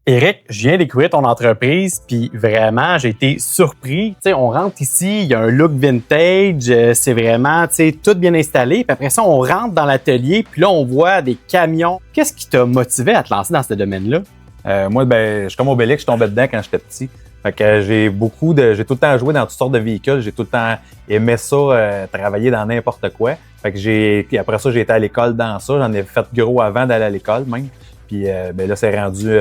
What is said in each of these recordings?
Éric, je viens découvrir ton entreprise, puis vraiment, j'ai été surpris. Tu sais, on rentre ici, il y a un look vintage, c'est vraiment, tu sais, tout bien installé. Puis après ça, on rentre dans l'atelier, puis là, on voit des camions. Qu'est-ce qui t'a motivé à te lancer dans ce domaine-là? Moi, je suis comme Obélix, je tombais dedans quand j'étais petit. Fait que j'ai tout le temps joué dans toutes sortes de véhicules. J'ai tout le temps aimé ça, travailler dans n'importe quoi. Fait que puis après ça, j'ai été à l'école dans ça. J'en ai fait gros avant d'aller à l'école même. Puis là, c'est rendu,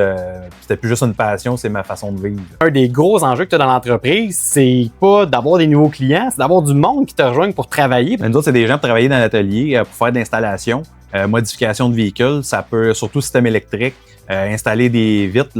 c'était plus juste une passion, c'est ma façon de vivre. Un des gros enjeux que tu as dans l'entreprise, c'est pas d'avoir des nouveaux clients, c'est d'avoir du monde qui te rejoigne pour travailler. Nous autres, c'est des gens pour travailler dans l'atelier, pour faire de l'installation, modification de véhicules. Ça peut, surtout système électrique, installer des vitres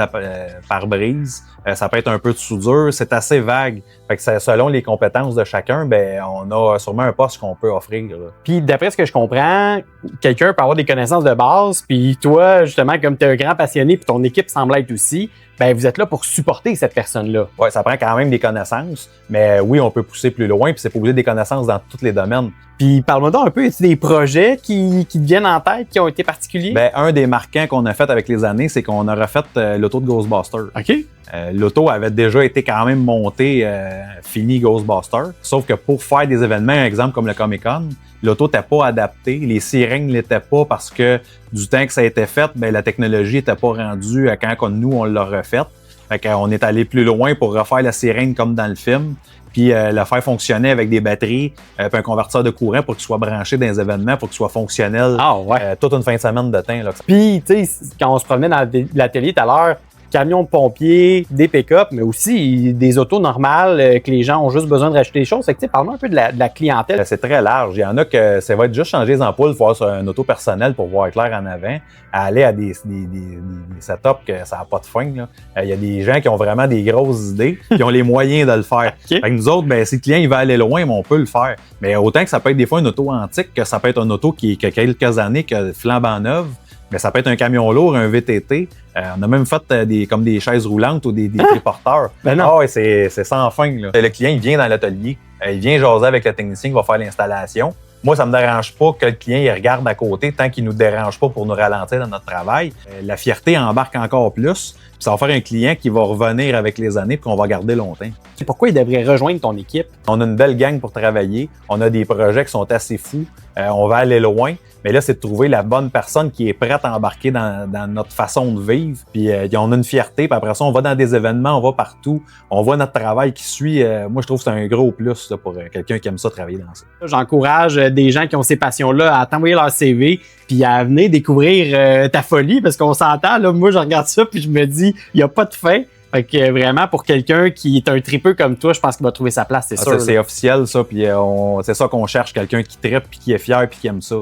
pare-brise. Ça peut être un peu de soudure. C'est assez vague. Fait que selon les compétences de chacun, on a sûrement un poste qu'on peut offrir. Là. Puis d'après ce que je comprends, quelqu'un peut avoir des connaissances de base, puis toi, justement, comme tu es un grand passionné, puis ton équipe semble être aussi, vous êtes là pour supporter cette personne-là. Oui, ça prend quand même des connaissances, mais oui, on peut pousser plus loin, puis c'est pas obligé des connaissances dans tous les domaines. Puis parle-moi donc un peu, y a-t-il des projets qui te viennent en tête, qui ont été particuliers? Un des marquants qu'on a fait avec les années, c'est qu'on a refait l'auto de Ghostbuster. OK. L'auto avait déjà été quand même montée, fini Ghostbuster. Sauf que pour faire des événements, un exemple comme le Comic-Con, l'auto n'était pas adaptée. Les sirènes ne l'étaient pas parce que du temps que ça a été fait, la technologie n'était pas rendue à quand nous, on l'a refaite. Fait qu'on est allé plus loin pour refaire la sirène comme dans le film. Puis le faire fonctionner avec des batteries, puis un convertisseur de courant pour qu'il soit branché dans les événements, pour qu'il soit fonctionnel toute une fin de semaine de temps. Puis, tu sais, quand on se promenait dans l'atelier tout à l'heure, camions de pompiers, des pick-up, mais aussi des autos normales que les gens ont juste besoin de racheter des choses. Fait que, parle-moi un peu de la clientèle. C'est très large. Il y en a que ça va être juste changer les ampoules, voir sur un auto personnel pour voir clair en avant, à aller à des setups que ça n'a pas de fin. Là. Il y a des gens qui ont vraiment des grosses idées, qui ont les moyens de le faire. Okay. Fait que nous autres, si le client il va aller loin, on peut le faire. Mais autant que ça peut être des fois une auto antique, que ça peut être une auto qui a quelques années, qui est flambant neuve. Mais ça peut être un camion lourd, un VTT. On a même fait comme des chaises roulantes ou des triporteurs. Non. C'est sans fin. Là. Le client, il vient dans l'atelier. Il vient jaser avec le technicien qui va faire l'installation. Moi, ça me dérange pas que le client il regarde à côté tant qu'il nous dérange pas pour nous ralentir dans notre travail. La fierté embarque encore plus. Puis ça va faire un client qui va revenir avec les années et qu'on va garder longtemps. Pourquoi il devrait rejoindre ton équipe? On a une belle gang pour travailler. On a des projets qui sont assez fous. On va aller loin. Mais là, c'est de trouver la bonne personne qui est prête à embarquer dans notre façon de vivre. Puis on a une fierté. Puis après ça, on va dans des événements, on va partout. On voit notre travail qui suit. Moi, je trouve que c'est un gros plus là, pour quelqu'un qui aime ça, travailler dans ça. J'encourage des gens qui ont ces passions-là à t'envoyer leur CV puis à venir découvrir ta folie parce qu'on s'entend. Là, moi, je regarde ça puis je me dis, il n'y a pas de fin. Fait que vraiment, pour quelqu'un qui est un tripeux comme toi, je pense qu'il va trouver sa place, c'est sûr. C'est officiel, ça. Puis c'est ça qu'on cherche, quelqu'un qui trippe puis qui est fier puis qui aime ça.